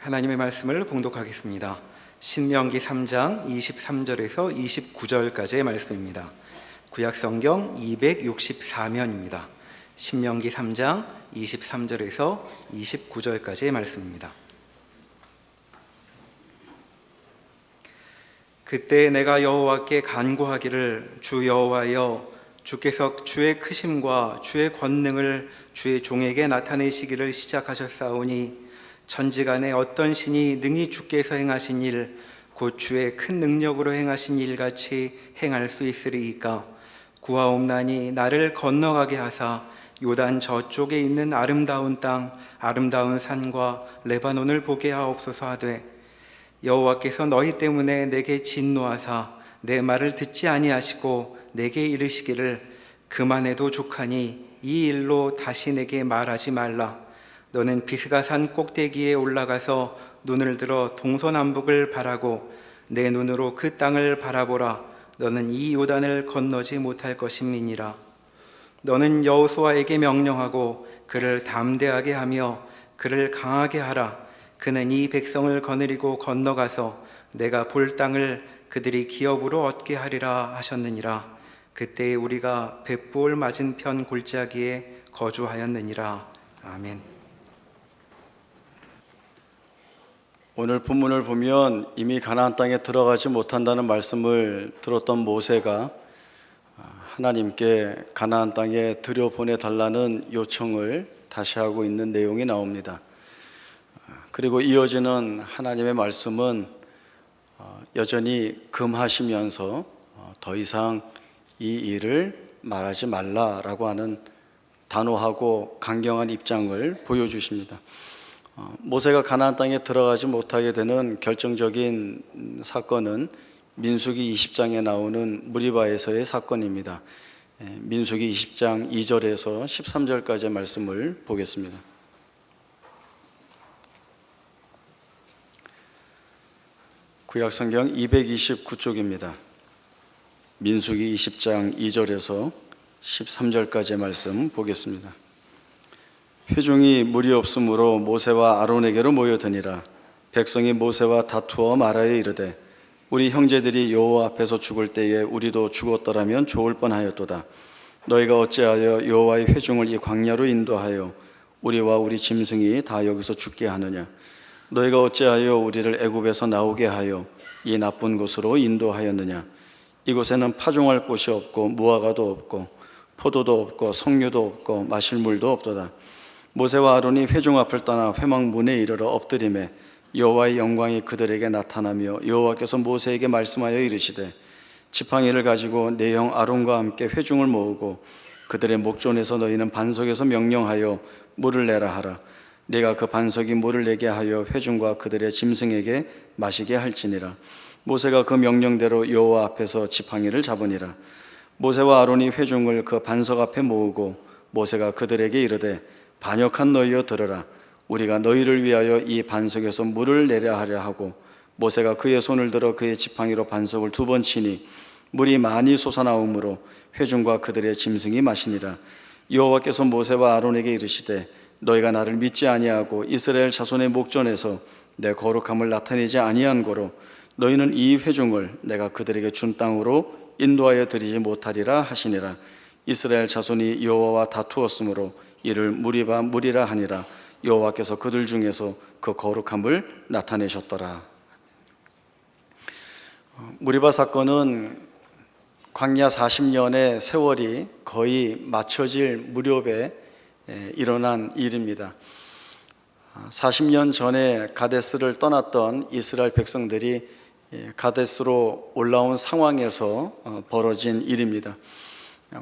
하나님의 말씀을 봉독하겠습니다. 신명기 3장 23절에서 29절까지의 말씀입니다. 구약성경 264면입니다. 신명기 3장 23절에서 29절까지의 말씀입니다. 그때 내가 여호와께 간구하기를, 주 여호와여, 주께서 주의 크심과 주의 권능을 주의 종에게 나타내시기를 시작하셨사오니 천지간에 어떤 신이 능히 주께서 행하신 일, 곧 주의 큰 능력으로 행하신 일같이 행할 수 있으리이까? 구하옵나니 나를 건너가게 하사 요단 저쪽에 있는 아름다운 땅, 아름다운 산과 레바논을 보게 하옵소서 하되, 여호와께서 너희 때문에 내게 진노하사 내 말을 듣지 아니하시고 내게 이르시기를, 그만해도 족하니 이 일로 다시 내게 말하지 말라. 너는 비스가산 꼭대기에 올라가서 눈을 들어 동서남북을 바라고 내 눈으로 그 땅을 바라보라. 너는 이 요단을 건너지 못할 것임이니라. 너는 여호수아에게 명령하고 그를 담대하게 하며 그를 강하게 하라. 그는 이 백성을 거느리고 건너가서 내가 볼 땅을 그들이 기업으로 얻게 하리라 하셨느니라. 그때 우리가 벳부올 맞은편 골짜기에 거주하였느니라. 아멘. 오늘 본문을 보면 이미 가나안 땅에 들어가지 못한다는 말씀을 들었던 모세가 하나님께 가나안 땅에 들여보내달라는 요청을 다시 하고 있는 내용이 나옵니다. 그리고 이어지는 하나님의 말씀은 여전히 금하시면서 더 이상 이 일을 말하지 말라라고 하는 단호하고 강경한 입장을 보여주십니다. 모세가 가나안 땅에 들어가지 못하게 되는 결정적인 사건은 민수기 20장에 나오는 무리바에서의 사건입니다. 민수기 20장 2절에서 13절까지의 말씀을 보겠습니다. 구약성경 229쪽입니다. 민수기 20장 2절에서 13절까지의 말씀 보겠습니다. 회중이 무리 없으므로 모세와 아론에게로 모여드니라. 백성이 모세와 다투어 말하여 이르되, 우리 형제들이 여호와 앞에서 죽을 때에 우리도 죽었더라면 좋을 뻔하였도다. 너희가 어찌하여 여호와의 회중을 이 광야로 인도하여 우리와 우리 짐승이 다 여기서 죽게 하느냐? 너희가 어찌하여 우리를 애굽에서 나오게 하여 이 나쁜 곳으로 인도하였느냐? 이곳에는 파종할 곳이 없고 무화과도 없고 포도도 없고 석류도 없고 마실 물도 없도다. 모세와 아론이 회중 앞을 떠나 회막문에 이르러 엎드리매 여호와의 영광이 그들에게 나타나며 여호와께서 모세에게 말씀하여 이르시되, 지팡이를 가지고 내 형 아론과 함께 회중을 모으고 그들의 목전에서 너희는 반석에서 명령하여 물을 내라 하라. 네가 그 반석이 물을 내게 하여 회중과 그들의 짐승에게 마시게 할지니라. 모세가 그 명령대로 여호와 앞에서 지팡이를 잡으니라. 모세와 아론이 회중을 그 반석 앞에 모으고 모세가 그들에게 이르되, 반역한 너희여 들으라. 우리가 너희를 위하여 이 반석에서 물을 내려 하려 하고, 모세가 그의 손을 들어 그의 지팡이로 반석을 2번 치니 물이 많이 솟아나오므로 회중과 그들의 짐승이 마시니라. 여호와께서 모세와 아론에게 이르시되, 너희가 나를 믿지 아니하고 이스라엘 자손의 목전에서 내 거룩함을 나타내지 아니한 고로 너희는 이 회중을 내가 그들에게 준 땅으로 인도하여 드리지 못하리라 하시니라. 이스라엘 자손이 여호와와 다투었으므로 이를 무리라 하니라. 여호와께서 그들 중에서 그 거룩함을 나타내셨더라. 무리바 사건은 광야 40년의 세월이 거의 맞춰질 무렵에 일어난 일입니다. 40년 전에 가데스를 떠났던 이스라엘 백성들이 가데스로 올라온 상황에서 벌어진 일입니다.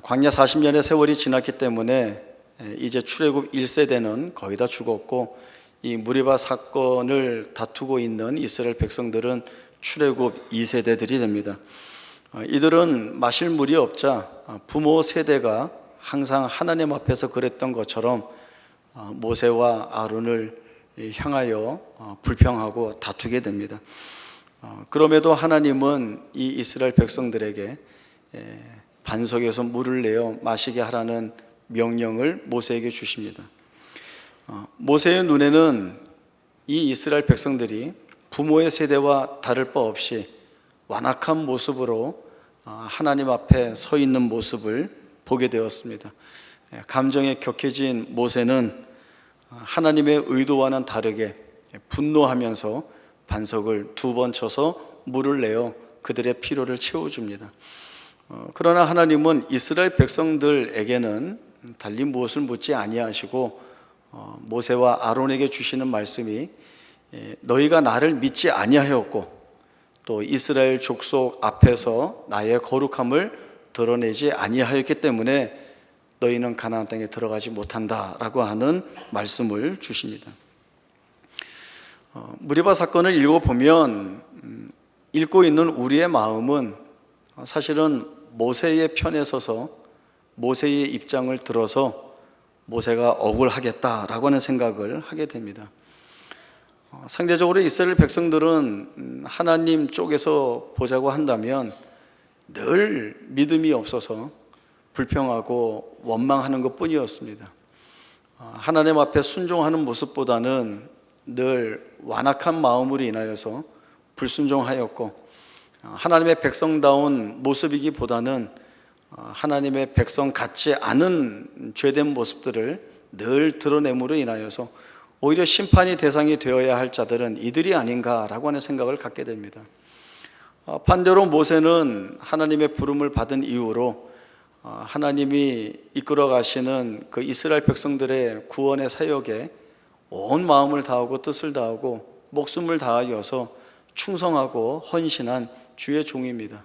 광야 40년의 세월이 지났기 때문에 이제 출애굽 1세대는 거의 다 죽었고, 이 무리바 사건을 다투고 있는 이스라엘 백성들은 출애굽 2세대들이 됩니다. 이들은 마실 물이 없자 부모 세대가 항상 하나님 앞에서 그랬던 것처럼 모세와 아론을 향하여 불평하고 다투게 됩니다. 그럼에도 하나님은 이 이스라엘 백성들에게 반석에서 물을 내어 마시게 하라는 명령을 모세에게 주십니다. 모세의 눈에는 이 이스라엘 백성들이 부모의 세대와 다를 바 없이 완악한 모습으로 하나님 앞에 서 있는 모습을 보게 되었습니다. 감정에 격해진 모세는 하나님의 의도와는 다르게 분노하면서 반석을 2번 쳐서 물을 내어 그들의 필요를 채워줍니다. 그러나 하나님은 이스라엘 백성들에게는 달리 무엇을 묻지 아니하시고 모세와 아론에게 주시는 말씀이 너희가 나를 믿지 아니하였고 또 이스라엘 족속 앞에서 나의 거룩함을 드러내지 아니하였기 때문에 너희는 가나안 땅에 들어가지 못한다라고 하는 말씀을 주십니다. 무리바 사건을 읽어보면 읽고 있는 우리의 마음은 사실은 모세의 편에 서서 모세의 입장을 들어서 모세가 억울하겠다라고 하는 생각을 하게 됩니다. 상대적으로 이스라엘 백성들은 하나님 쪽에서 보자고 한다면 늘 믿음이 없어서 불평하고 원망하는 것뿐이었습니다. 하나님 앞에 순종하는 모습보다는 늘 완악한 마음으로 인하여서 불순종하였고 하나님의 백성다운 모습이기보다는 하나님의 백성 같지 않은 죄된 모습들을 늘 드러냄으로 인하여서 오히려 심판이 대상이 되어야 할 자들은 이들이 아닌가라고 하는 생각을 갖게 됩니다. 반대로 모세는 하나님의 부름을 받은 이후로 하나님이 이끌어 가시는 그 이스라엘 백성들의 구원의 사역에 온 마음을 다하고 뜻을 다하고 목숨을 다하여서 충성하고 헌신한 주의 종입니다.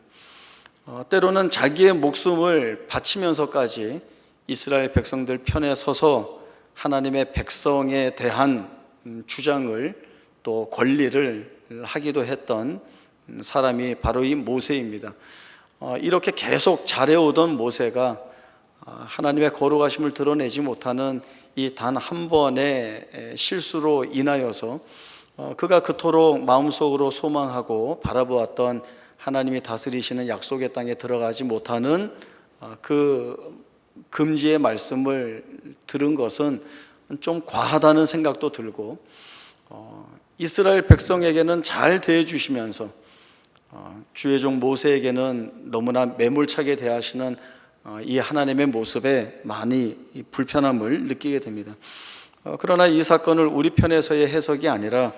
때로는 자기의 목숨을 바치면서까지 이스라엘 백성들 편에 서서 하나님의 백성에 대한 주장을 또 권리를 하기도 했던 사람이 바로 이 모세입니다. 이렇게 계속 잘해오던 모세가 하나님의 거룩하심을 드러내지 못하는 이 단 한 번의 실수로 인하여서 그가 그토록 마음속으로 소망하고 바라보았던 하나님이 다스리시는 약속의 땅에 들어가지 못하는 그 금지의 말씀을 들은 것은 좀 과하다는 생각도 들고 이스라엘 백성에게는 잘 대해주시면서 주의 종 모세에게는 너무나 매몰차게 대하시는 이 하나님의 모습에 많이 불편함을 느끼게 됩니다. 그러나 이 사건을 우리 편에서의 해석이 아니라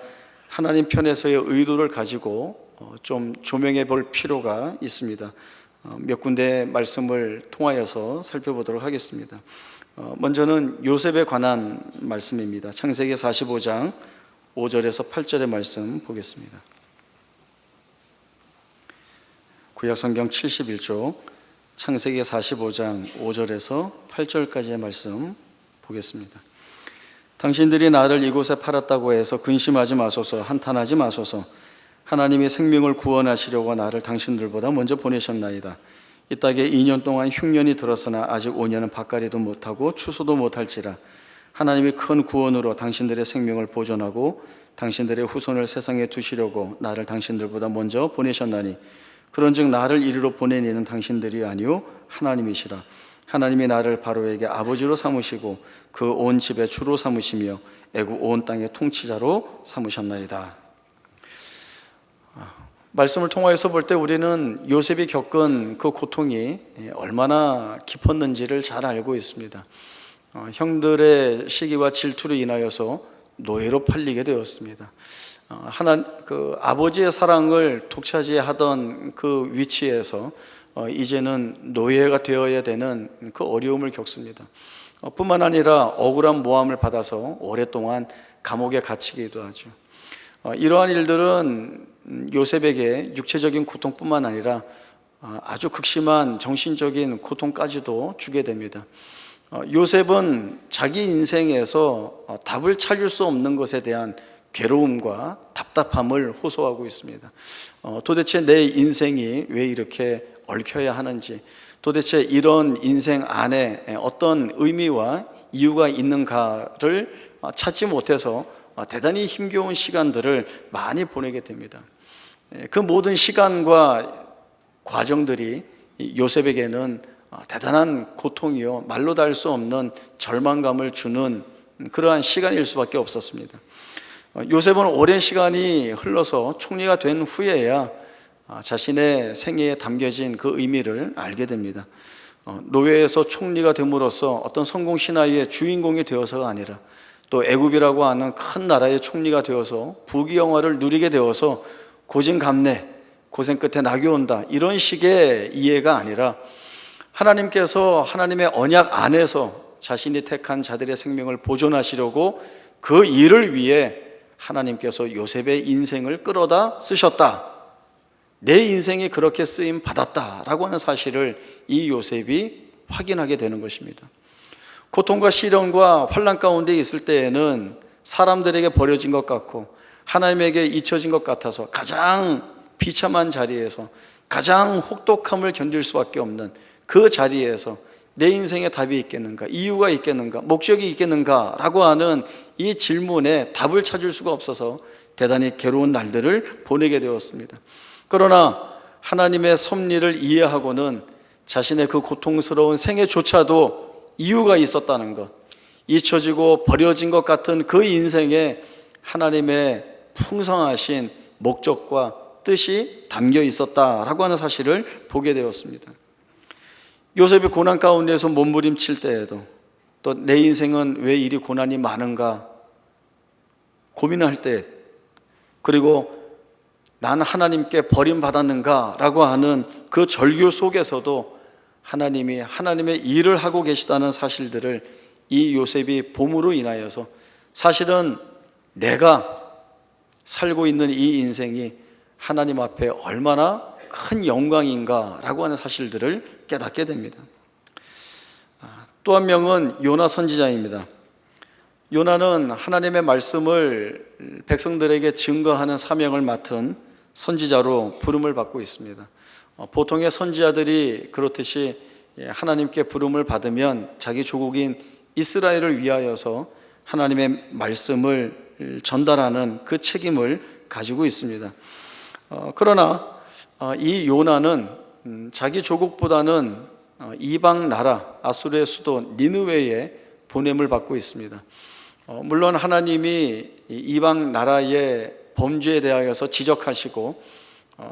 하나님 편에서의 의도를 가지고 좀 조명해 볼 필요가 있습니다. 몇 군데 말씀을 통하여서 살펴보도록 하겠습니다. 먼저는 요셉에 관한 말씀입니다. 창세기 45장 5절에서 8절의 말씀 보겠습니다. 구약성경 71쪽 창세기 45장 5절에서 8절까지의 말씀 보겠습니다. 당신들이 나를 이곳에 팔았다고 해서 근심하지 마소서, 한탄하지 마소서. 하나님이 생명을 구원하시려고 나를 당신들보다 먼저 보내셨나이다. 이 땅에 2년 동안 흉년이 들었으나 아직 5년은 밭갈이도 못하고 추수도 못할지라. 하나님이 큰 구원으로 당신들의 생명을 보존하고 당신들의 후손을 세상에 두시려고 나를 당신들보다 먼저 보내셨나니 그런즉 나를 이리로 보낸 이는 당신들이 아니요 하나님이시라. 하나님이 나를 바로에게 아버지로 삼으시고 그 온 집의 주로 삼으시며 애국 온 땅의 통치자로 삼으셨나이다. 말씀을 통하여서 볼 때 우리는 요셉이 겪은 그 고통이 얼마나 깊었는지를 잘 알고 있습니다. 형들의 시기와 질투로 인하여서 노예로 팔리게 되었습니다. 아버지의 사랑을 독차지하던 그 위치에서 이제는 노예가 되어야 되는 그 어려움을 겪습니다. 뿐만 아니라 억울한 모함을 받아서 오랫동안 감옥에 갇히기도 하죠. 이러한 일들은 요셉에게 육체적인 고통뿐만 아니라 아주 극심한 정신적인 고통까지도 주게 됩니다. 요셉은 자기 인생에서 답을 찾을 수 없는 것에 대한 괴로움과 답답함을 호소하고 있습니다. 도대체 내 인생이 왜 이렇게 얽혀야 하는지, 도대체 이런 인생 안에 어떤 의미와 이유가 있는가를 찾지 못해서 대단히 힘겨운 시간들을 많이 보내게 됩니다. 그 모든 시간과 과정들이 요셉에게는 대단한 고통이요 말로 다 할 수 없는 절망감을 주는 그러한 시간일 수밖에 없었습니다. 요셉은 오랜 시간이 흘러서 총리가 된 후에야 자신의 생애에 담겨진 그 의미를 알게 됩니다. 노예에서 총리가 됨으로써 어떤 성공 신화의 주인공이 되어서가 아니라 또 애굽이라고 하는 큰 나라의 총리가 되어서 부귀영화를 누리게 되어서 고진감래, 고생 끝에 낙이 온다, 이런 식의 이해가 아니라 하나님께서 하나님의 언약 안에서 자신이 택한 자들의 생명을 보존하시려고 그 일을 위해 하나님께서 요셉의 인생을 끌어다 쓰셨다, 내 인생이 그렇게 쓰임 받았다라고 하는 사실을 이 요셉이 확인하게 되는 것입니다. 고통과 시련과 환난 가운데 있을 때에는 사람들에게 버려진 것 같고 하나님에게 잊혀진 것 같아서 가장 비참한 자리에서 가장 혹독함을 견딜 수밖에 없는 그 자리에서 내 인생에 답이 있겠는가, 이유가 있겠는가, 목적이 있겠는가 라고 하는 이 질문에 답을 찾을 수가 없어서 대단히 괴로운 날들을 보내게 되었습니다. 그러나 하나님의 섭리를 이해하고는 자신의 그 고통스러운 생애조차도 이유가 있었다는 것, 잊혀지고 버려진 것 같은 그 인생에 하나님의 풍성하신 목적과 뜻이 담겨 있었다라고 하는 사실을 보게 되었습니다. 요셉이 고난 가운데서 몸부림칠 때에도 또 내 인생은 왜 이리 고난이 많은가 고민할 때, 그리고 난 하나님께 버림받았는가 라고 하는 그 절규 속에서도 하나님이 하나님의 일을 하고 계시다는 사실들을 이 요셉이 봄으로 인하여서 사실은 내가 살고 있는 이 인생이 하나님 앞에 얼마나 큰 영광인가 라고 하는 사실들을 깨닫게 됩니다. 또 한 명은 요나 선지자입니다. 요나는 하나님의 말씀을 백성들에게 증거하는 사명을 맡은 선지자로 부름을 받고 있습니다. 보통의 선지자들이 그렇듯이 하나님께 부름을 받으면 자기 조국인 이스라엘을 위하여서 하나님의 말씀을 전달하는 그 책임을 가지고 있습니다. 그러나 이 요나는 자기 조국보다는 이방 나라 아수르의 수도 니느웨에 보냄을 받고 있습니다. 물론 하나님이 이방 나라의 범죄에 대하여서 지적하시고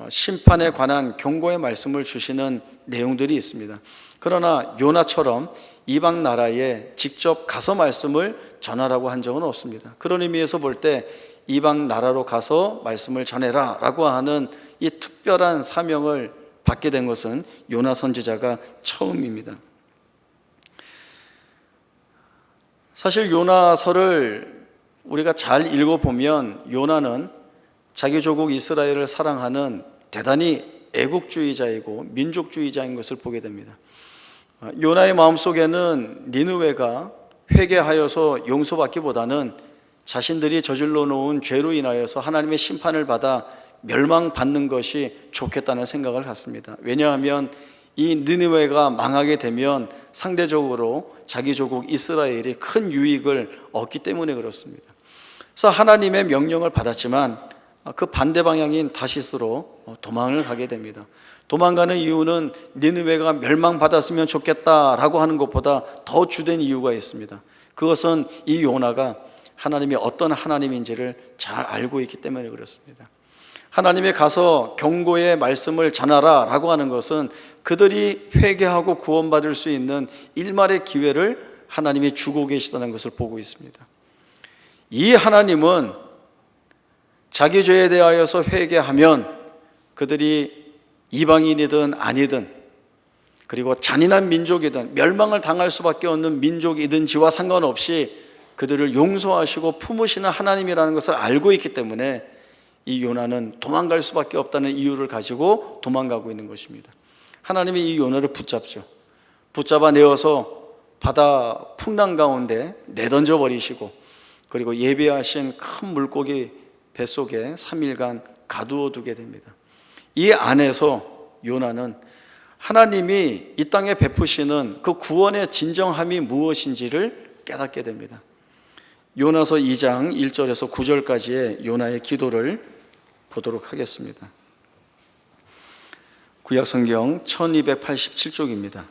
심판에 관한 경고의 말씀을 주시는 내용들이 있습니다. 그러나 요나처럼 이방 나라에 직접 가서 말씀을 전하라고 한 적은 없습니다. 그런 의미에서 볼 때 이방 나라로 가서 말씀을 전해라 라고 하는 이 특별한 사명을 받게 된 것은 요나 선지자가 처음입니다. 사실 요나서를 우리가 잘 읽어보면 요나는 자기 조국 이스라엘을 사랑하는 대단히 애국주의자이고 민족주의자인 것을 보게 됩니다. 요나의 마음속에는 니느웨가 회개하여서 용서받기보다는 자신들이 저질러 놓은 죄로 인하여서 하나님의 심판을 받아 멸망받는 것이 좋겠다는 생각을 갖습니다. 왜냐하면 이 니느웨가 망하게 되면 상대적으로 자기 조국 이스라엘이 큰 유익을 얻기 때문에 그렇습니다. 그래서 하나님의 명령을 받았지만 그 반대 방향인 다시스로 도망을 가게 됩니다. 도망가는 이유는 니느웨가 멸망받았으면 좋겠다라고 하는 것보다 더 주된 이유가 있습니다. 그것은 이 요나가 하나님이 어떤 하나님인지를 잘 알고 있기 때문에 그렇습니다. 하나님이 가서 경고의 말씀을 전하라 라고 하는 것은 그들이 회개하고 구원받을 수 있는 일말의 기회를 하나님이 주고 계시다는 것을 보고 있습니다. 이 하나님은 자기 죄에 대하여서 회개하면 그들이 이방인이든 아니든, 그리고 잔인한 민족이든 멸망을 당할 수밖에 없는 민족이든지와 상관없이 그들을 용서하시고 품으시는 하나님이라는 것을 알고 있기 때문에 이 요나는 도망갈 수밖에 없다는 이유를 가지고 도망가고 있는 것입니다. 하나님이 이 요나를 붙잡죠. 붙잡아 내어서 바다 풍랑 가운데 내던져 버리시고, 그리고 예비하신 큰 물고기 뱃속에 3일간 가두어 두게 됩니다. 이 안에서 요나는 하나님이 이 땅에 베푸시는 그 구원의 진정함이 무엇인지를 깨닫게 됩니다. 요나서 2장 1절에서 9절까지의 요나의 기도를 보도록 하겠습니다. 구약성경 1287쪽입니다.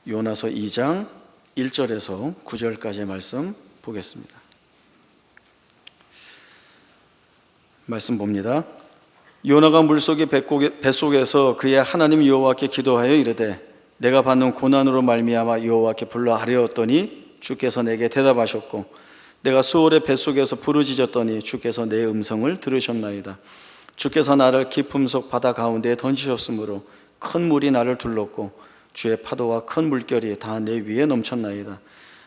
요나서 2장 1절에서 9절까지의 말씀 보겠습니다. 말씀 봅니다. 요나가 물속의 뱃속에서 그의 하나님 여호와께 기도하여 이르되 내가 받는 고난으로 말미암아 여호와께 불러 아뢰었더니 주께서 내게 대답하셨고 내가 수월의 뱃속에서 부르짖었더니 주께서 내 음성을 들으셨나이다. 주께서 나를 깊음 속 바다 가운데에 던지셨으므로 큰 물이 나를 둘렀고 주의 파도와 큰 물결이 다 내 위에 넘쳤나이다.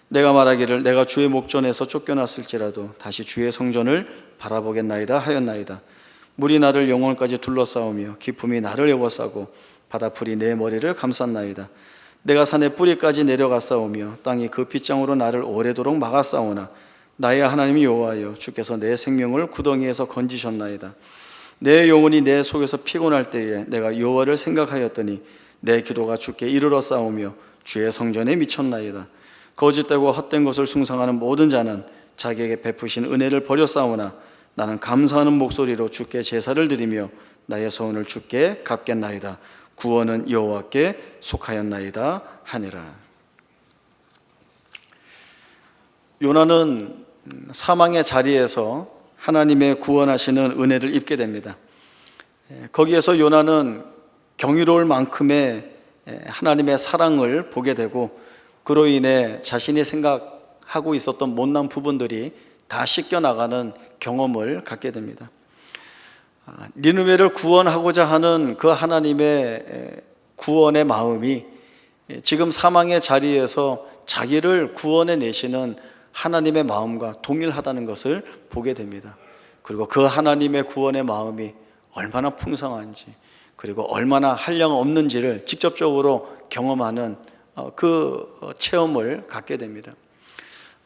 내가 말하기를 내가 주의 목전에서 쫓겨났을지라도 다시 주의 성전을 바라보겠나이다 하였나이다. 물이 나를 영혼까지 둘러싸우며 기품이 나를 에워싸고 바다풀이 내 머리를 감쌌나이다. 내가 산의 뿌리까지 내려갔사오며 땅이 그 빗장으로 나를 오래도록 막았사오나 나의 하나님 여호와여 주께서 내 생명을 구덩이에서 건지셨나이다. 내 영혼이 내 속에서 피곤할 때에 내가 여호와를 생각하였더니 내 기도가 주께 이르러 싸우며 주의 성전에 미쳤나이다. 거짓되고 헛된 것을 숭상하는 모든 자는 자기에게 베푸신 은혜를 버렸사오나 나는 감사하는 목소리로 주께 제사를 드리며 나의 소원을 주께 갚겠나이다. 구원은 여호와께 속하였나이다 하니라. 요나는 사망의 자리에서 하나님의 구원하시는 은혜를 입게 됩니다. 거기에서 요나는 경이로울 만큼의 하나님의 사랑을 보게 되고 그로 인해 자신이 생각하고 있었던 못난 부분들이 다 씻겨나가는 경험을 갖게 됩니다. 니느웨를 구원하고자 하는 그 하나님의 구원의 마음이 지금 사망의 자리에서 자기를 구원해 내시는 하나님의 마음과 동일하다는 것을 보게 됩니다. 그리고 그 하나님의 구원의 마음이 얼마나 풍성한지 그리고 얼마나 한량 없는지를 직접적으로 경험하는 그 체험을 갖게 됩니다.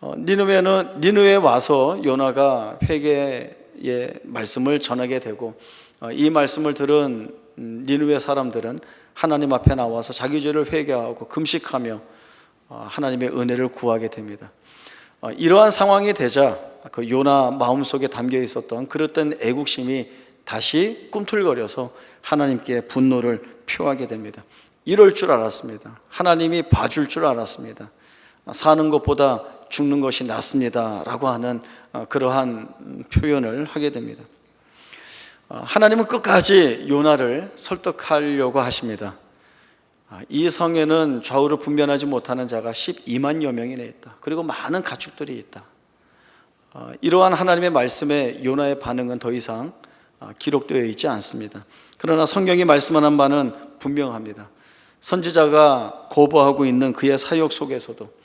니느웨에 와서 요나가 회개의 말씀을 전하게 되고 이 말씀을 들은 니느웨 사람들은 하나님 앞에 나와서 자기 죄를 회개하고 금식하며 하나님의 은혜를 구하게 됩니다. 이러한 상황이 되자 그 요나 마음속에 담겨 있었던 그릇된 애국심이 다시 꿈틀거려서 하나님께 분노를 표하게 됩니다. 이럴 줄 알았습니다. 하나님이 봐줄 줄 알았습니다. 사는 것보다 죽는 것이 낫습니다 라고 하는 그러한 표현을 하게 됩니다. 하나님은 끝까지 요나를 설득하려고 하십니다. 이 성에는 좌우를 분별하지 못하는 자가 12만여 명이나 있다. 그리고 많은 가축들이 있다. 이러한 하나님의 말씀에 요나의 반응은 더 이상 기록되어 있지 않습니다. 그러나 성경이 말씀하는 바는 분명합니다. 선지자가 거부하고 있는 그의 사역 속에서도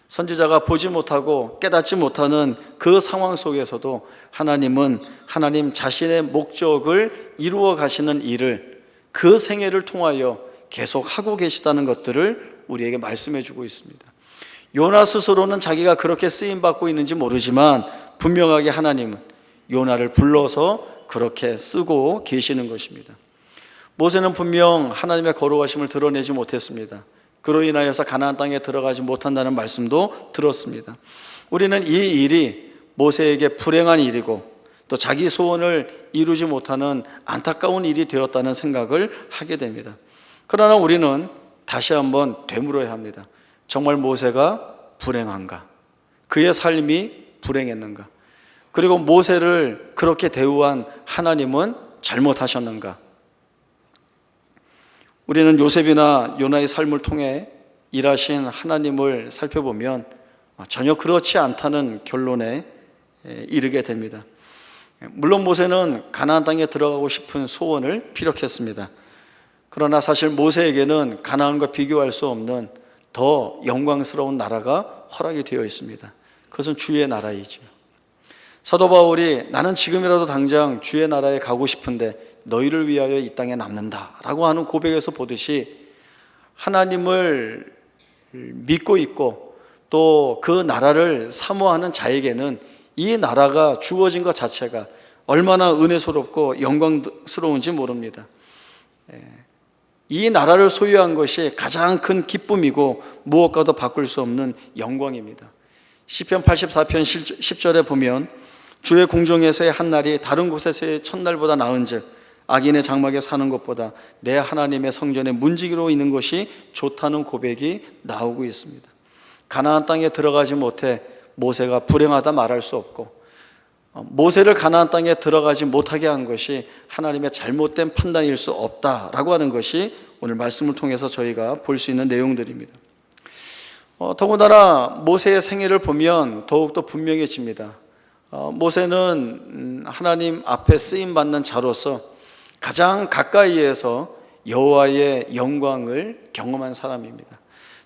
선지자가 보지 못하고 깨닫지 못하는 그 상황 속에서도 하나님은 하나님 자신의 목적을 이루어 가시는 일을 그 생애를 통하여 계속 하고 계시다는 것들을 우리에게 말씀해 주고 있습니다. 요나 스스로는 자기가 그렇게 쓰임받고 있는지 모르지만 분명하게 하나님은 요나를 불러서 그렇게 쓰고 계시는 것입니다. 모세는 분명 하나님의 거룩하심을 드러내지 못했습니다. 그로 인하여서 가나안 땅에 들어가지 못한다는 말씀도 들었습니다. 우리는 이 일이 모세에게 불행한 일이고 또 자기 소원을 이루지 못하는 안타까운 일이 되었다는 생각을 하게 됩니다. 그러나 우리는 다시 한번 되물어야 합니다. 정말 모세가 불행한가? 그의 삶이 불행했는가? 그리고 모세를 그렇게 대우한 하나님은 잘못하셨는가? 우리는 요셉이나 요나의 삶을 통해 일하신 하나님을 살펴보면 전혀 그렇지 않다는 결론에 이르게 됩니다. 물론 모세는 가나안 땅에 들어가고 싶은 소원을 피력했습니다. 그러나 사실 모세에게는 가나안과 비교할 수 없는 더 영광스러운 나라가 허락이 되어 있습니다. 그것은 주의 나라이죠. 사도 바울이 나는 지금이라도 당장 주의 나라에 가고 싶은데 너희를 위하여 이 땅에 남는다 라고 하는 고백에서 보듯이 하나님을 믿고 있고 또 그 나라를 사모하는 자에게는 이 나라가 주어진 것 자체가 얼마나 은혜스럽고 영광스러운지 모릅니다. 이 나라를 소유한 것이 가장 큰 기쁨이고 무엇과도 바꿀 수 없는 영광입니다. 시편 84편 10절에 보면 주의 궁정에서의 한 날이 다른 곳에서의 첫날보다 나은즉 악인의 장막에 사는 것보다 내 하나님의 성전에 문지기로 있는 것이 좋다는 고백이 나오고 있습니다. 가나안 땅에 들어가지 못해 모세가 불행하다 말할 수 없고 모세를 가나안 땅에 들어가지 못하게 한 것이 하나님의 잘못된 판단일 수 없다라고 하는 것이 오늘 말씀을 통해서 저희가 볼 수 있는 내용들입니다. 더군다나 모세의 생애를 보면 더욱더 분명해집니다. 모세는 하나님 앞에 쓰임받는 자로서 가장 가까이에서 여호와의 영광을 경험한 사람입니다.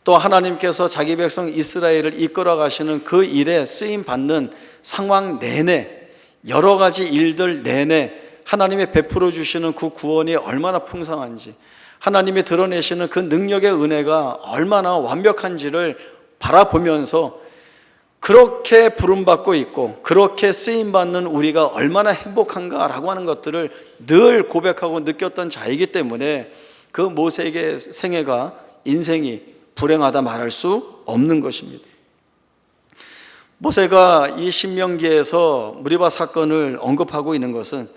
또 하나님께서 자기 백성 이스라엘을 이끌어 가시는 그 일에 쓰임받는 상황 내내, 여러 가지 일들 내내 하나님이 베풀어 주시는 그 구원이 얼마나 풍성한지, 하나님이 드러내시는 그 능력의 은혜가 얼마나 완벽한지를 바라보면서 그렇게 부름받고 있고 그렇게 쓰임받는 우리가 얼마나 행복한가라고 하는 것들을 늘 고백하고 느꼈던 자이기 때문에 그 모세에게 생애가, 인생이 불행하다 말할 수 없는 것입니다. 모세가 이 신명기에서 무리바 사건을 언급하고 있는 것은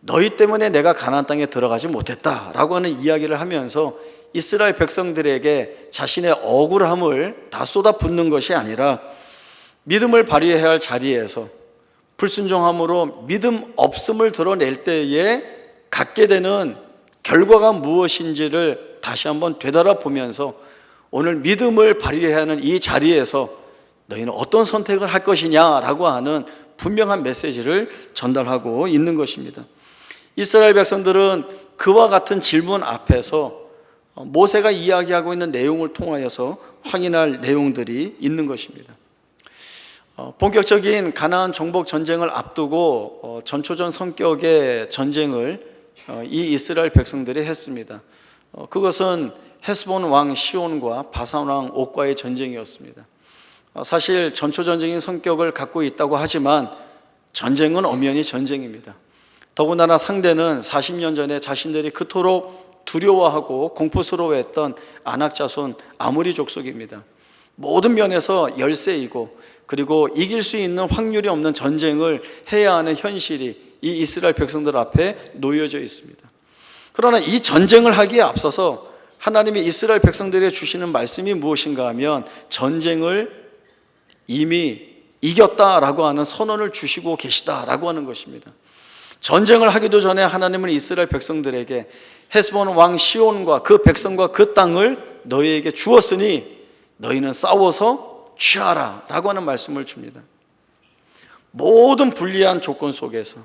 너희 때문에 내가 가나안 땅에 들어가지 못했다라고 하는 이야기를 하면서 이스라엘 백성들에게 자신의 억울함을 다 쏟아붓는 것이 아니라 믿음을 발휘해야 할 자리에서 불순종함으로 믿음 없음을 드러낼 때에 갖게 되는 결과가 무엇인지를 다시 한번 되돌아보면서 오늘 믿음을 발휘해야 하는 이 자리에서 너희는 어떤 선택을 할 것이냐라고 하는 분명한 메시지를 전달하고 있는 것입니다. 이스라엘 백성들은 그와 같은 질문 앞에서 모세가 이야기하고 있는 내용을 통하여서 확인할 내용들이 있는 것입니다. 본격적인 가나안 정복 전쟁을 앞두고 전초전 성격의 전쟁을 이 이스라엘 백성들이 했습니다. 그것은 헤스본 왕 시온과 바산 왕 옥과의 전쟁이었습니다. 사실 전초전쟁인 성격을 갖고 있다고 하지만 전쟁은 엄연히 전쟁입니다. 더군다나 상대는 40년 전에 자신들이 그토록 두려워하고 공포스러워했던 아낙 자손 아모리 족속입니다. 모든 면에서 열세이고 그리고 이길 수 있는 확률이 없는 전쟁을 해야 하는 현실이 이 이스라엘 백성들 앞에 놓여져 있습니다. 그러나 이 전쟁을 하기에 앞서서 하나님이 이스라엘 백성들에게 주시는 말씀이 무엇인가 하면 전쟁을 이미 이겼다라고 하는 선언을 주시고 계시다라고 하는 것입니다. 전쟁을 하기도 전에 하나님은 이스라엘 백성들에게 헤스본 왕 시온과 그 백성과 그 땅을 너희에게 주었으니 너희는 싸워서 취하라 라고 하는 말씀을 줍니다. 모든 불리한 조건 속에서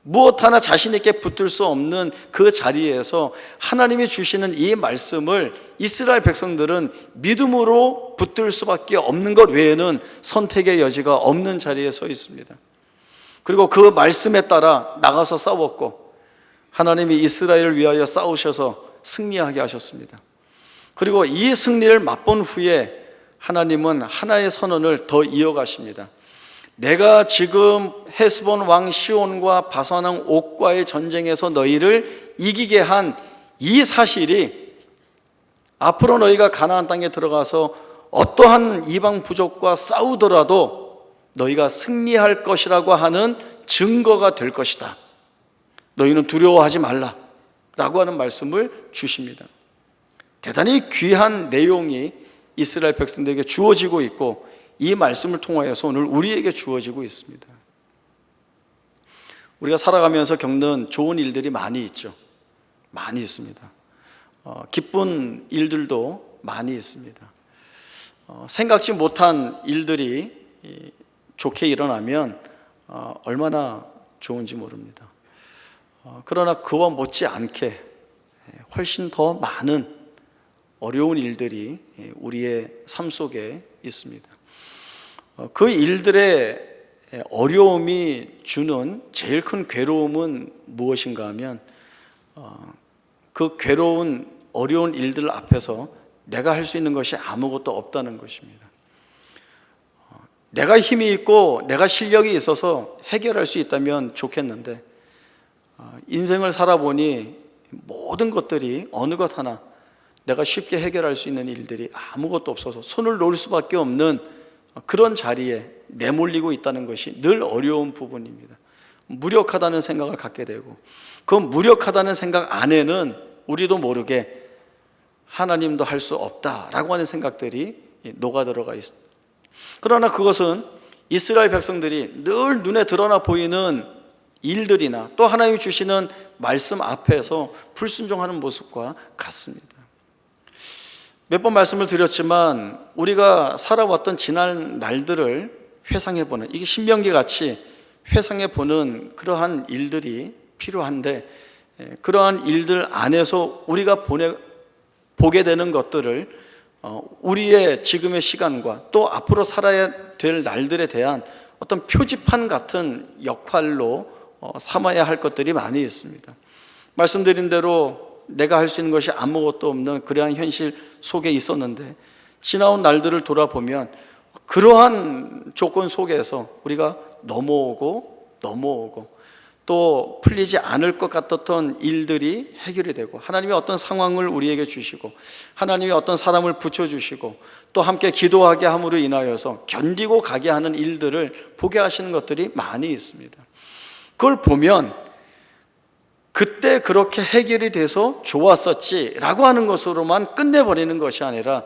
무엇 하나 자신 있게 붙들 수 없는 그 자리에서 하나님이 주시는 이 말씀을 이스라엘 백성들은 믿음으로 붙들 수밖에 없는 것 외에는 선택의 여지가 없는 자리에 서 있습니다. 그리고 그 말씀에 따라 나가서 싸웠고 하나님이 이스라엘을 위하여 싸우셔서 승리하게 하셨습니다. 그리고 이 승리를 맛본 후에 하나님은 하나의 선언을 더 이어가십니다. 내가 지금 헤스본 왕 시온과 바산 왕 옥과의 전쟁에서 너희를 이기게 한 이 사실이 앞으로 너희가 가나안 땅에 들어가서 어떠한 이방 부족과 싸우더라도 너희가 승리할 것이라고 하는 증거가 될 것이다. 너희는 두려워하지 말라 라고 하는 말씀을 주십니다. 대단히 귀한 내용이 이스라엘 백성들에게 주어지고 있고 이 말씀을 통하여서 오늘 우리에게 주어지고 있습니다. 우리가 살아가면서 겪는 좋은 일들이 많이 있죠. 많이 있습니다. 기쁜 일들도 많이 있습니다. 생각지 못한 일들이 좋게 일어나면 얼마나 좋은지 모릅니다. 그러나 그와 못지않게 훨씬 더 많은 어려운 일들이 우리의 삶 속에 있습니다. 그 일들의 어려움이 주는 제일 큰 괴로움은 무엇인가 하면 그 괴로운 어려운 일들 앞에서 내가 할 수 있는 것이 아무것도 없다는 것입니다. 내가 힘이 있고 내가 실력이 있어서 해결할 수 있다면 좋겠는데 인생을 살아보니 모든 것들이 어느 것 하나 내가 쉽게 해결할 수 있는 일들이 아무것도 없어서 손을 놓을 수밖에 없는 그런 자리에 내몰리고 있다는 것이 늘 어려운 부분입니다. 무력하다는 생각을 갖게 되고 그 무력하다는 생각 안에는 우리도 모르게 하나님도 할 수 없다라고 하는 생각들이 녹아들어가 있습니다. 그러나 그것은 이스라엘 백성들이 늘 눈에 드러나 보이는 일들이나 또 하나님이 주시는 말씀 앞에서 불순종하는 모습과 같습니다. 몇 번 말씀을 드렸지만 우리가 살아왔던 지난 날들을 회상해보는, 이게 신명기 같이 회상해보는 그러한 일들이 필요한데, 그러한 일들 안에서 우리가 보게 되는 것들을 우리의 지금의 시간과 또 앞으로 살아야 될 날들에 대한 어떤 표지판 같은 역할로 삼아야 할 것들이 많이 있습니다. 말씀드린 대로 내가 할 수 있는 것이 아무것도 없는 그러한 현실 속에 있었는데, 지나온 날들을 돌아보면 그러한 조건 속에서 우리가 넘어오고 또 풀리지 않을 것 같았던 일들이 해결이 되고, 하나님이 어떤 상황을 우리에게 주시고, 하나님이 어떤 사람을 붙여주시고, 또 함께 기도하게 함으로 인하여서 견디고 가게 하는 일들을 보게 하시는 것들이 많이 있습니다. 그걸 보면 그때 그렇게 해결이 돼서 좋았었지라고 하는 것으로만 끝내버리는 것이 아니라,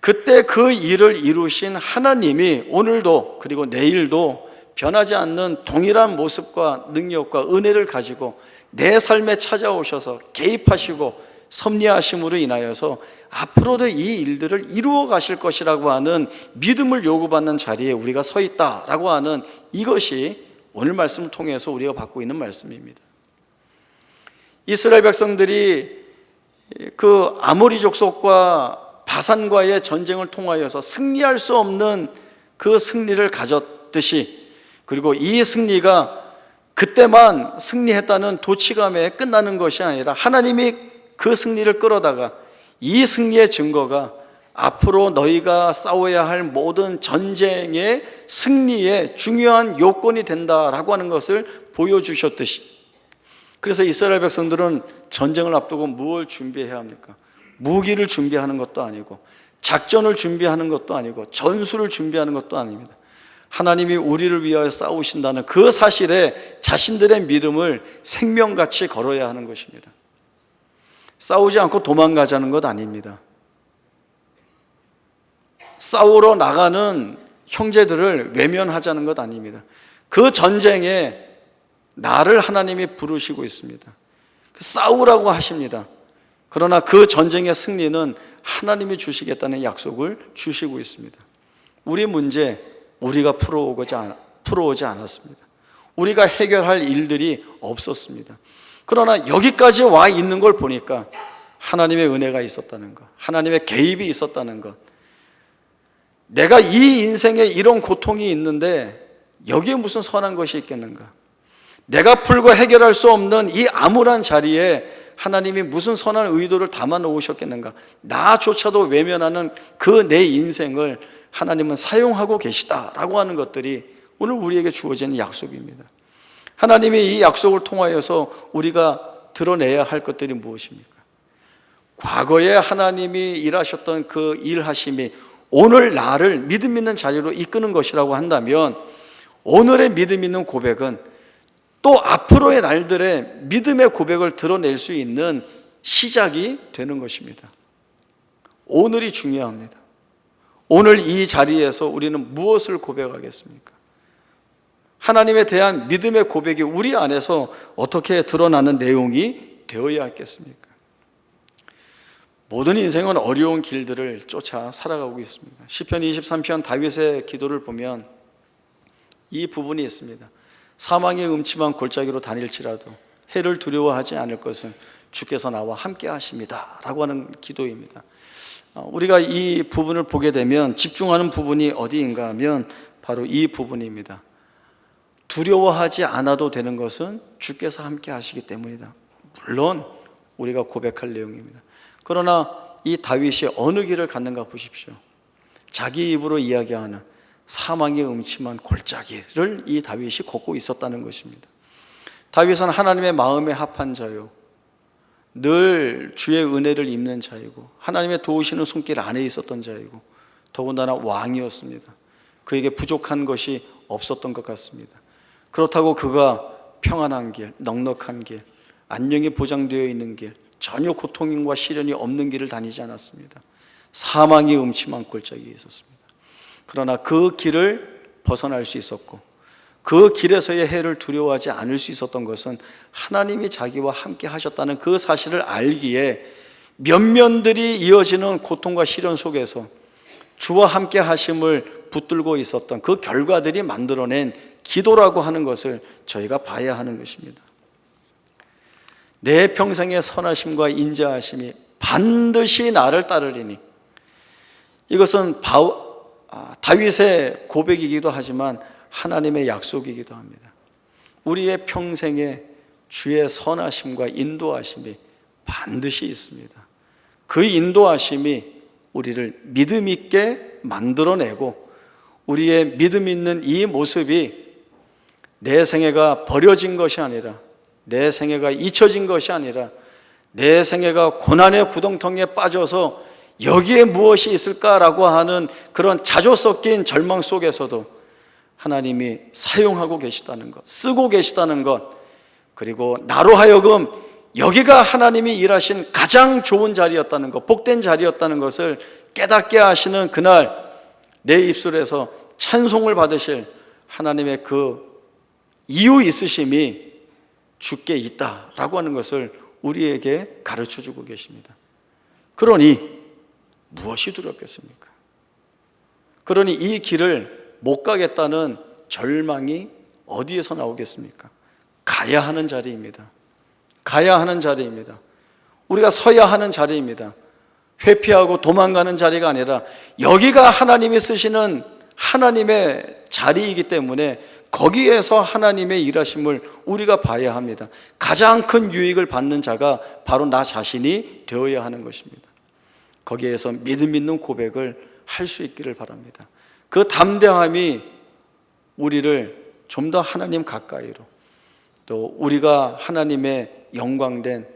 그때 그 일을 이루신 하나님이 오늘도 그리고 내일도 변하지 않는 동일한 모습과 능력과 은혜를 가지고 내 삶에 찾아오셔서 개입하시고 섭리하심으로 인하여서 앞으로도 이 일들을 이루어 가실 것이라고 하는 믿음을 요구받는 자리에 우리가 서 있다라고 하는, 이것이 오늘 말씀을 통해서 우리가 받고 있는 말씀입니다. 이스라엘 백성들이 그 아모리 족속과 바산과의 전쟁을 통하여서 승리할 수 없는 그 승리를 가졌듯이, 그리고 이 승리가 그때만 승리했다는 도취감에 끝나는 것이 아니라 하나님이 그 승리를 끌어다가 이 승리의 증거가 앞으로 너희가 싸워야 할 모든 전쟁의 승리의 중요한 요건이 된다라고 하는 것을 보여주셨듯이, 그래서 이스라엘 백성들은 전쟁을 앞두고 무엇을 준비해야 합니까? 무기를 준비하는 것도 아니고, 작전을 준비하는 것도 아니고, 전술을 준비하는 것도 아닙니다. 하나님이 우리를 위하여 싸우신다는 그 사실에 자신들의 믿음을 생명같이 걸어야 하는 것입니다. 싸우지 않고 도망가자는 것 아닙니다. 싸우러 나가는 형제들을 외면하자는 것 아닙니다. 그 전쟁에 나를 하나님이 부르시고 있습니다. 싸우라고 하십니다. 그러나 그 전쟁의 승리는 하나님이 주시겠다는 약속을 주시고 있습니다. 우리 문제, 우리가 풀어오지 않았습니다. 우리가 해결할 일들이 없었습니다. 그러나 여기까지 와 있는 걸 보니까 하나님의 은혜가 있었다는 것, 하나님의 개입이 있었다는 것, 내가 이 인생에 이런 고통이 있는데 여기에 무슨 선한 것이 있겠는가? 내가 풀고 해결할 수 없는 이 암울한 자리에 하나님이 무슨 선한 의도를 담아 놓으셨겠는가? 나조차도 외면하는 그 내 인생을 하나님은 사용하고 계시다라고 하는 것들이 오늘 우리에게 주어지는 약속입니다. 하나님이 이 약속을 통하여서 우리가 드러내야 할 것들이 무엇입니까? 과거에 하나님이 일하셨던 그 일하심이 오늘 나를 믿음 있는 자리로 이끄는 것이라고 한다면, 오늘의 믿음 있는 고백은 또 앞으로의 날들의 믿음의 고백을 드러낼 수 있는 시작이 되는 것입니다. 오늘이 중요합니다. 오늘 이 자리에서 우리는 무엇을 고백하겠습니까? 하나님에 대한 믿음의 고백이 우리 안에서 어떻게 드러나는 내용이 되어야 하겠습니까? 모든 인생은 어려운 길들을 쫓아 살아가고 있습니다. 시편 23편 다윗의 기도를 보면 이 부분이 있습니다. 사망의 음침한 골짜기로 다닐지라도 해를 두려워하지 않을 것은 주께서 나와 함께 하십니다 라고 하는 기도입니다. 우리가 이 부분을 보게 되면 집중하는 부분이 어디인가 하면 바로 이 부분입니다. 두려워하지 않아도 되는 것은 주께서 함께 하시기 때문이다. 물론 우리가 고백할 내용입니다. 그러나 이 다윗이 어느 길을 갔는가 보십시오. 자기 입으로 이야기하는 사망의 음침한 골짜기를 이 다윗이 걷고 있었다는 것입니다. 다윗은 하나님의 마음에 합한 자요, 늘 주의 은혜를 입는 자이고 하나님의 도우시는 손길 안에 있었던 자이고 더군다나 왕이었습니다. 그에게 부족한 것이 없었던 것 같습니다. 그렇다고 그가 평안한 길, 넉넉한 길, 안녕이 보장되어 있는 길, 전혀 고통과 시련이 없는 길을 다니지 않았습니다. 사망의 음침한 골짜기에 있었습니다. 그러나 그 길을 벗어날 수 있었고, 그 길에서의 해를 두려워하지 않을 수 있었던 것은 하나님이 자기와 함께 하셨다는 그 사실을 알기에 면면들이 이어지는 고통과 시련 속에서 주와 함께 하심을 붙들고 있었던 그 결과들이 만들어낸 기도라고 하는 것을 저희가 봐야 하는 것입니다. 내 평생의 선하심과 인자하심이 반드시 나를 따르리니, 이것은 다윗의 고백이기도 하지만 하나님의 약속이기도 합니다. 우리의 평생에 주의 선하심과 인도하심이 반드시 있습니다. 그 인도하심이 우리를 믿음 있게 만들어내고, 우리의 믿음 있는 이 모습이 내 생애가 버려진 것이 아니라, 내 생애가 잊혀진 것이 아니라, 내 생애가 고난의 구덩텅이에 빠져서 여기에 무엇이 있을까라고 하는 그런 자조 섞인 절망 속에서도 하나님이 사용하고 계시다는 것, 쓰고 계시다는 것, 그리고 나로 하여금 여기가 하나님이 일하신 가장 좋은 자리였다는 것, 복된 자리였다는 것을 깨닫게 하시는 그날 내 입술에서 찬송을 받으실 하나님의 그 이유 있으심이 주께 있다라고 하는 것을 우리에게 가르쳐주고 계십니다. 그러니 무엇이 두렵겠습니까? 그러니 이 길을 못 가겠다는 절망이 어디에서 나오겠습니까? 가야 하는 자리입니다. 가야 하는 자리입니다. 우리가 서야 하는 자리입니다. 회피하고 도망가는 자리가 아니라 여기가 하나님이 쓰시는 하나님의 자리이기 때문에 거기에서 하나님의 일하심을 우리가 봐야 합니다. 가장 큰 유익을 받는 자가 바로 나 자신이 되어야 하는 것입니다. 거기에서 믿음 있는 고백을 할 수 있기를 바랍니다. 그 담대함이 우리를 좀 더 하나님 가까이로, 또 우리가 하나님의 영광된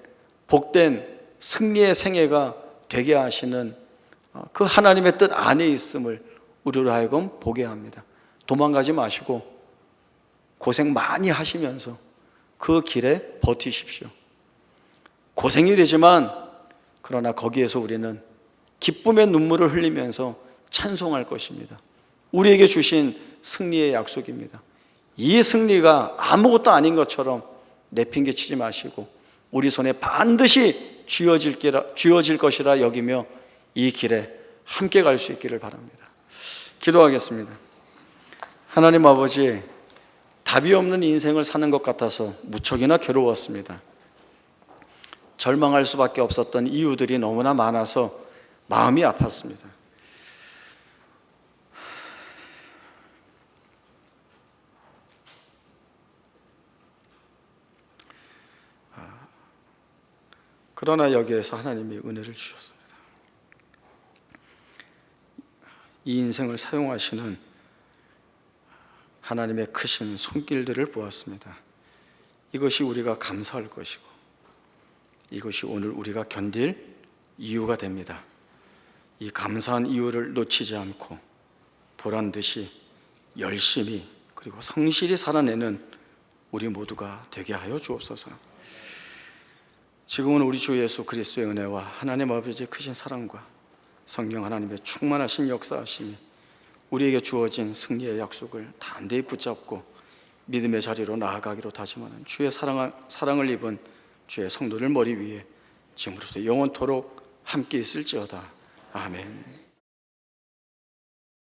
복된 승리의 생애가 되게 하시는 그 하나님의 뜻 안에 있음을 우리로 하여금 보게 합니다. 도망가지 마시고 고생 많이 하시면서 그 길에 버티십시오. 고생이 되지만 그러나 거기에서 우리는 기쁨의 눈물을 흘리면서 찬송할 것입니다. 우리에게 주신 승리의 약속입니다. 이 승리가 아무것도 아닌 것처럼 내핑개 치지 마시고 우리 손에 반드시 쥐어질 것이라 여기며 이 길에 함께 갈 수 있기를 바랍니다. 기도하겠습니다. 하나님 아버지, 답이 없는 인생을 사는 것 같아서 무척이나 괴로웠습니다. 절망할 수밖에 없었던 이유들이 너무나 많아서 마음이 아팠습니다. 그러나 여기에서 하나님이 은혜를 주셨습니다. 이 인생을 사용하시는 하나님의 크신 손길들을 보았습니다. 이것이 우리가 감사할 것이고 이것이 오늘 우리가 견딜 이유가 됩니다. 이 감사한 이유를 놓치지 않고 보란듯이 열심히 그리고 성실히 살아내는 우리 모두가 되게 하여 주옵소서. 지금은 우리 주 예수 그리스도의 은혜와 하나님 아버지의 크신 사랑과 성령 하나님의 충만하신 역사하심이 우리에게 주어진 승리의 약속을 단대히 붙잡고 믿음의 자리로 나아가기로 다짐하는 주의 사랑을 입은 주의 성도들 머리 위에 지금부터 영원토록 함께 있을지어다. 아멘.